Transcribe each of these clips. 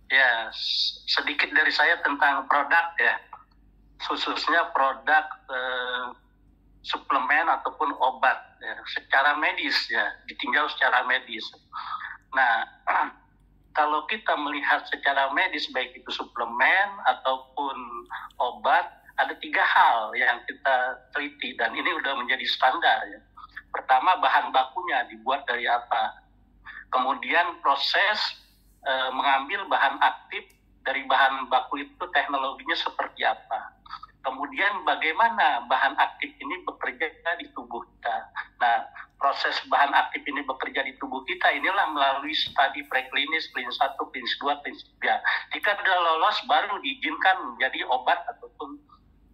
Ya, sedikit dari saya tentang produk ya, khususnya produk suplemen ataupun obat ya, secara medis ya, ditinjau secara medis. Nah, kalau kita melihat secara medis baik itu suplemen ataupun obat, ada 3 hal yang kita teliti dan ini udah menjadi standar ya. Pertama, bahan bakunya dibuat dari apa. Kemudian proses mengambil bahan aktif dari bahan baku itu teknologinya seperti apa. Kemudian bagaimana bahan aktif ini bekerja di tubuh kita. Nah, proses bahan aktif ini bekerja di tubuh kita inilah melalui studi preklinis, klinis 1, klinis 2, klinis 3. Jika sudah lolos baru diizinkan menjadi obat ataupun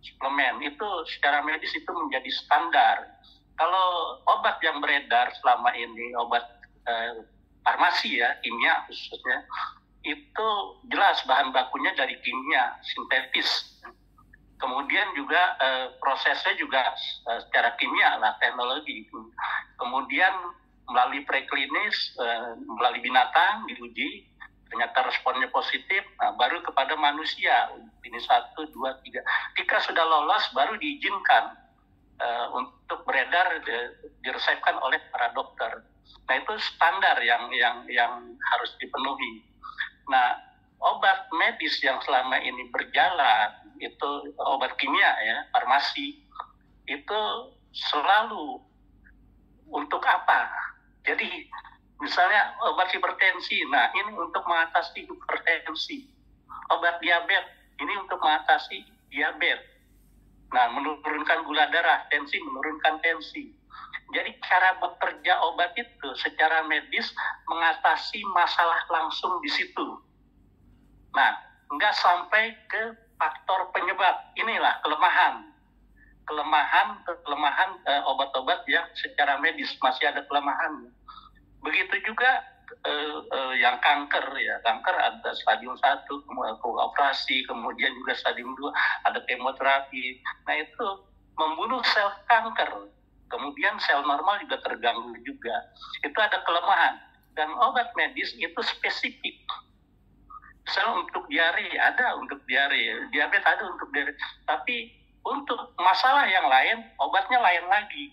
suplemen. Itu secara medis itu menjadi standar. Kalau obat yang beredar selama ini, obat farmasi ya, kimia khususnya, itu jelas bahan bakunya dari kimia sintetis. Kemudian juga prosesnya juga secara kimia lah, teknologi. Kemudian melalui preklinis, melalui binatang diuji, ternyata responnya positif, nah, baru kepada manusia. Ini 1, 2, 3. Jika sudah lolos baru diizinkan untuk beredar, diresepkan oleh para dokter. Nah, itu standar yang harus dipenuhi. Nah, obat medis yang selama ini berjalan itu obat kimia ya, farmasi, itu selalu untuk apa? Jadi misalnya obat hipertensi, nah ini untuk mengatasi hipertensi. Obat diabetes, ini untuk mengatasi diabetes. Nah, menurunkan gula darah, tensi, menurunkan tensi. Jadi cara bekerja obat itu secara medis mengatasi masalah langsung di situ. Nah, nggak sampai ke faktor penyebab. Inilah kelemahan obat-obat yang secara medis masih ada kelemahan. Begitu juga yang kanker ya, kanker ada stadium 1, operasi, kemudian juga stadium 2 ada kemoterapi. Nah, itu membunuh sel kanker. Kemudian sel normal juga terganggu juga. Itu ada kelemahan. Dan obat medis itu spesifik. Misalnya untuk diare ada untuk diare, diabetes ada untuk diare. Tapi untuk masalah yang lain, obatnya lain lagi.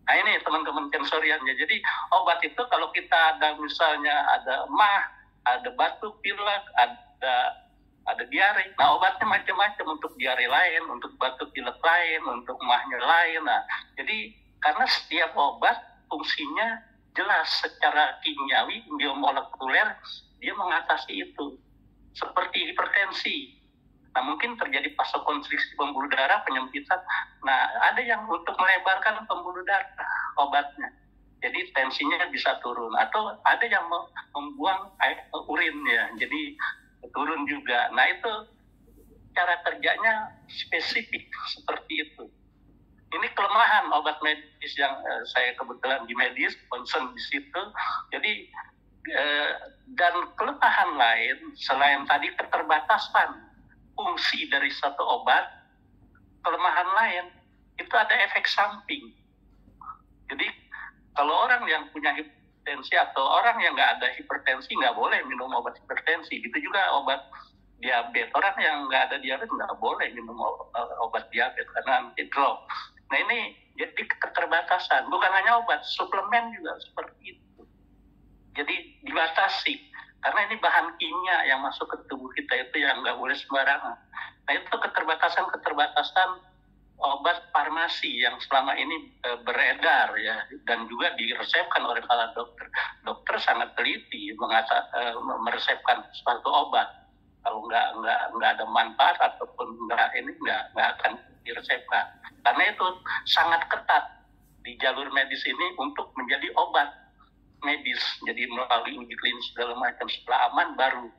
Nah, ini teman-teman sensorian ya. Jadi obat itu kalau kita ada misalnya ada emah, ada batuk pilek, ada diare. Nah, obatnya macam-macam, untuk diare lain, untuk batuk pilek lain, untuk emahnya lain. Nah, jadi karena setiap obat fungsinya jelas secara kimiawi, biomolekuler, dia mengatasi itu. Seperti hipertensi. Nah, mungkin terjadi vasokonstriksi pembuluh darah, penyempitan. Nah, ada yang untuk melebarkan pembuluh darah obatnya. Jadi tensinya bisa turun. Atau ada yang membuang air urin ya. Jadi turun juga. Nah, itu cara kerjanya spesifik seperti itu. Ini kelemahan obat medis yang saya kebetulan di medis, concern di situ. Jadi dan kelemahan lain selain tadi keterbatasan fungsi dari satu obat, kelemahan lain itu ada efek samping. Jadi kalau orang yang punya hipertensi atau orang yang nggak ada hipertensi nggak boleh minum obat hipertensi. Itu juga obat diabetes. Orang yang nggak ada diabetes nggak boleh minum obat diabetes karena nanti drop. Nah, ini jadi keterbatasan. Bukan hanya obat, suplemen juga seperti itu. Jadi dibatasi. Karena ini bahan kimia yang masuk ke tubuh kita itu yang nggak boleh sembarangan. Nah, itu keterbatasan obat farmasi yang selama ini beredar ya, dan juga diresepkan oleh para dokter. Dokter sangat teliti meresepkan suatu obat. Kalau nggak ada manfaat ataupun nggak akan diresepkan. Karena itu sangat ketat di jalur medis ini untuk menjadi obat medis. Jadi melalui uji klinis segala macam, setelah aman baru.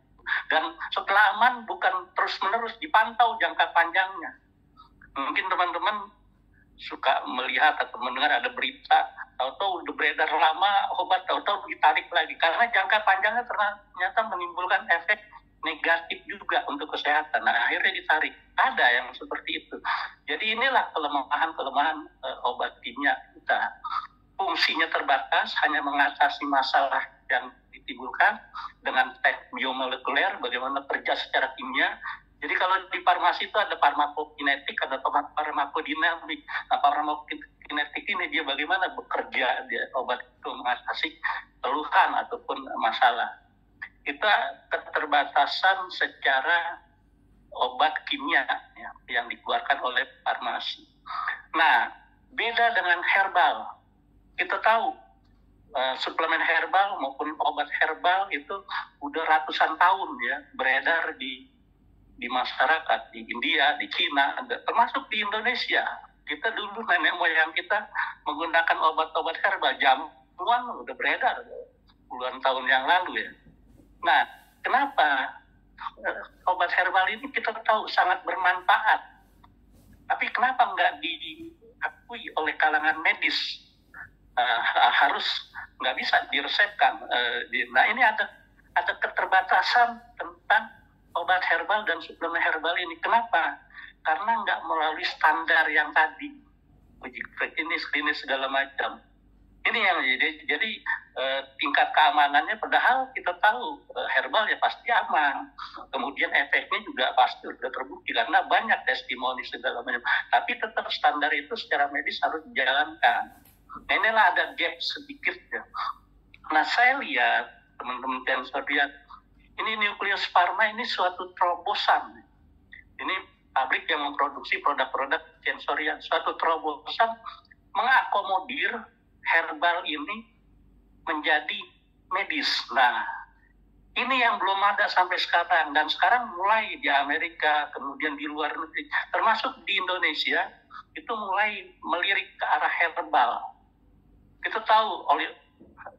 Dan setelah aman bukan terus-menerus, dipantau jangka panjangnya. Mungkin teman-teman suka melihat atau mendengar ada berita, tahu-tahu udah beredar lama obat, tahu-tahu ditarik lagi. Karena jangka panjangnya ternyata menimbulkan efek negatif juga untuk kesehatan. Nah, akhirnya ditarik. Ada yang seperti itu. Jadi inilah kelemahan obat kimia kita. Fungsinya terbatas, hanya mengatasi masalah yang ditimbulkan dengan tes biomolekuler, bagaimana kerja secara kimia. Jadi kalau di farmasi itu ada farmakokinetik, ada farmakodinamik. Nah, farmakokinetik ini dia bagaimana bekerja dia obat itu mengatasi keluhan ataupun masalah. Kita keterbatasan secara obat kimia ya, yang dikeluarkan oleh farmasi. Nah, beda dengan herbal. Kita tahu suplemen herbal maupun obat herbal itu udah ratusan tahun ya beredar di masyarakat, di India, di Cina, termasuk di Indonesia. Kita dulu nenek moyang kita menggunakan obat-obat herbal, jamuan udah beredar puluhan tahun yang lalu ya. Nah, kenapa obat herbal ini kita tahu sangat bermanfaat, tapi kenapa nggak diakui oleh kalangan medis? Harus nggak bisa diresepkan. Nah, ini ada keterbatasan tentang obat herbal dan suplemen herbal ini. Kenapa? Karena nggak melalui standar yang tadi, uji klinis segala macam. Ini yang jadi tingkat keamanannya, padahal kita tahu herbal ya pasti aman. Kemudian efeknya juga pasti sudah terbukti karena banyak testimoni segala macam. Tapi tetap standar itu secara medis harus dijalankan. Nah, inilah ada gap sedikit ya. Nah, saya lihat teman-teman sensor lihat ini Nucleus Pharma ini suatu terobosan. Ini pabrik yang memproduksi produk-produk sensorial, suatu terobosan mengakomodir herbal ini menjadi medis. Nah, ini yang belum ada sampai sekarang, dan sekarang mulai di Amerika, kemudian di luar negeri, termasuk di Indonesia, itu mulai melirik ke arah herbal. Kita tahu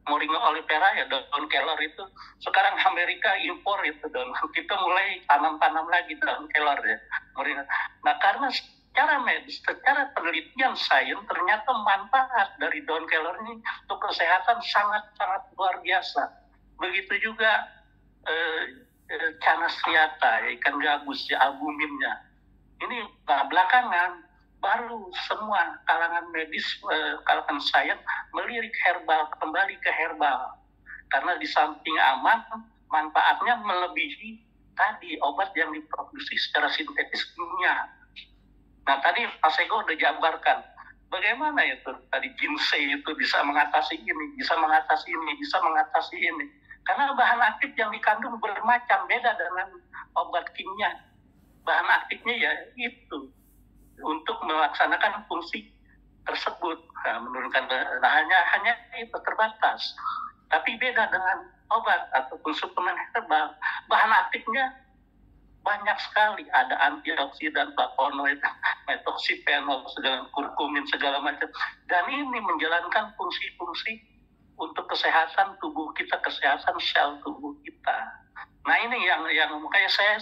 Moringa olivera ya, daun kelor itu sekarang Amerika impor itu daun, kita mulai tanam lagi daun kelor ya, Moringa. Nah, karena secara medis, secara penelitian sains ternyata manfaat dari daun kelor ini untuk kesehatan sangat-sangat luar biasa. Begitu juga canas striata, ikan gabus ya, albuminnya. Ini belakangan baru semua kalangan medis, kalangan sains melirik herbal, kembali ke herbal. Karena di samping aman, manfaatnya melebihi tadi obat yang diproduksi secara sintetis kimia. Nah, tadi Mas Ego udah jabarkan bagaimana itu tadi ginseng itu bisa mengatasi ini, bisa mengatasi ini, bisa mengatasi ini. Karena bahan aktif yang dikandung bermacam, beda dengan obat kimia. Bahan aktifnya ya itu untuk melaksanakan fungsi tersebut, menurunkan hanya itu terbatas. Tapi beda dengan obat ataupun suplemen herbal, bahan aktifnya banyak sekali, ada antioksidan, flavonoid, metoxyphenol, segala kurkumin segala macam, dan ini menjalankan fungsi-fungsi untuk kesehatan tubuh kita, kesehatan sel tubuh kita. Nah, ini yang makanya saya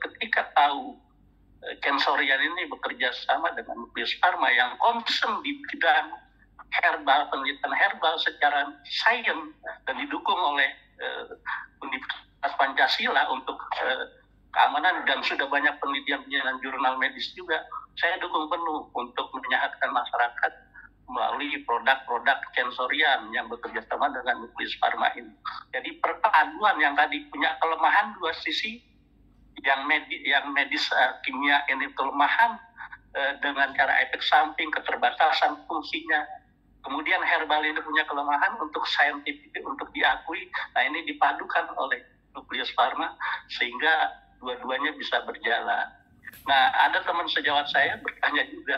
ketika tahu Sensorian ini bekerja sama dengan Nucleus Pharma yang concern di bidang herbal, penelitian herbal secara sains dan didukung oleh Universitas Pancasila untuk keamanan, dan sudah banyak penelitian dan jurnal medis juga. Saya dukung penuh untuk menyehatkan masyarakat melalui produk-produk Sensorian yang bekerja sama dengan Nucleus Pharma ini. Jadi perpaduan yang tadi punya kelemahan dua sisi, yang medis kimia ini kelemahan dengan cara efek samping, keterbatasan fungsinya. Kemudian herbal ini punya kelemahan untuk saintifik, untuk diakui. Nah, ini dipadukan oleh Nucleus Pharma sehingga dua-duanya bisa berjalan. Nah, ada teman sejawat saya bertanya juga.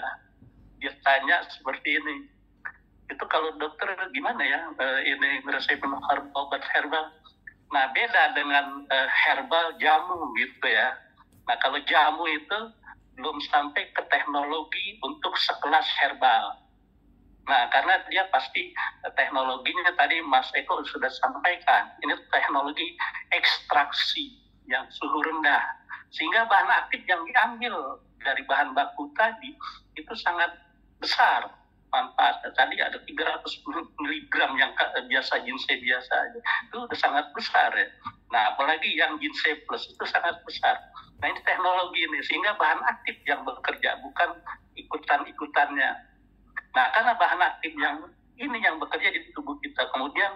Dia tanya seperti ini. Itu kalau dokter gimana ya ini resepin obat herbal? Nah, beda dengan herbal jamu gitu ya. Nah, kalau jamu itu belum sampai ke teknologi untuk sekelas herbal. Nah, karena dia pasti teknologinya tadi Mas Eko sudah sampaikan. Ini teknologi ekstraksi yang suhu rendah. Sehingga bahan aktif yang diambil dari bahan baku tadi itu sangat besar. Manfaat tadi ada 300 mg yang biasa ginseng biasa aja, itu udah sangat besar ya. Nah, apalagi yang ginseng plus itu sangat besar. Nah, ini teknologi ini sehingga bahan aktif yang bekerja, bukan ikutan-ikutannya. Nah, karena bahan aktif yang ini yang bekerja di tubuh kita, kemudian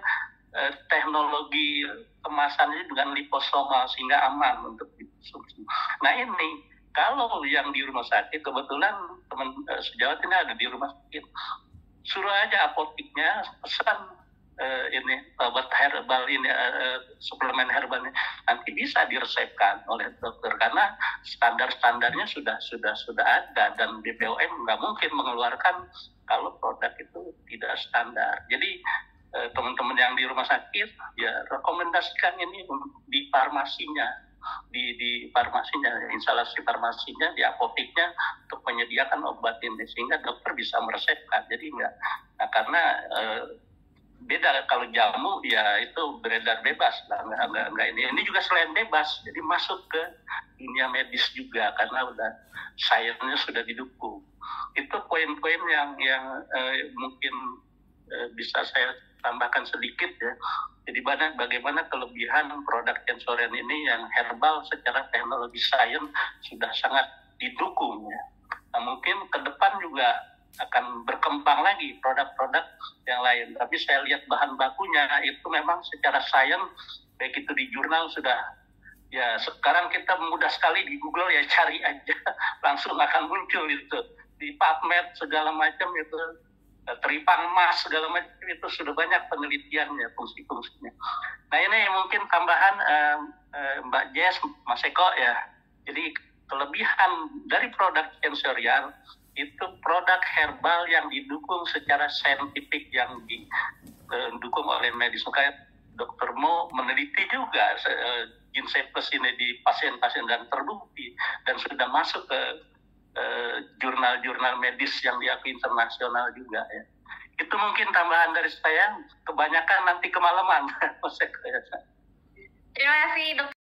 teknologi kemasannya dengan liposomal sehingga aman untuk dikonsumsi. Nah ini kalau yang di rumah sakit, kebetulan teman sejawat ini ada di rumah sakit, suruh aja apoteknya pesan ini obat herbal ini, suplemen herbal ini, nanti bisa diresepkan oleh dokter karena standarnya sudah ada, dan BPOM nggak mungkin mengeluarkan kalau produk itu tidak standar. Jadi teman-teman yang di rumah sakit ya rekomendasikan ini di farmasinya, di farmasinya, instalasi farmasinya, di apoteknya untuk menyediakan obat ini sehingga dokter bisa meresepkan. Jadi enggak, nah, karena beda kalau jamu ya itu beredar bebas lah, enggak ini juga selain bebas, jadi masuk ke dunia medis juga karena udah sainsnya sudah didukung. Itu poin-poin yang mungkin bisa saya tambahkan sedikit ya. Jadi bagaimana kelebihan produk Sensorian ini yang herbal secara teknologi sains sudah sangat didukung ya. Nah, mungkin ke depan juga akan berkembang lagi produk-produk yang lain. Tapi saya lihat bahan bakunya itu memang secara sains, baik itu di jurnal sudah, ya sekarang kita mudah sekali di Google ya cari aja langsung akan muncul itu. Di PubMed segala macam itu, Tripang Mas segala macam itu sudah banyak penelitiannya, fungsi-fungsinya. Nah ini mungkin tambahan Mbak Jess, Mas Eko ya. Jadi kelebihan dari produk Sensorian itu produk herbal yang didukung secara saintifik, yang didukung oleh medis. Kayak Dr. Mo meneliti juga ginseng plus ini di pasien-pasien dan terbukti dan sudah masuk ke jurnal-jurnal medis yang diakui internasional juga ya. Itu mungkin tambahan dari saya, kebanyakan nanti kemalaman. Terima kasih Dr.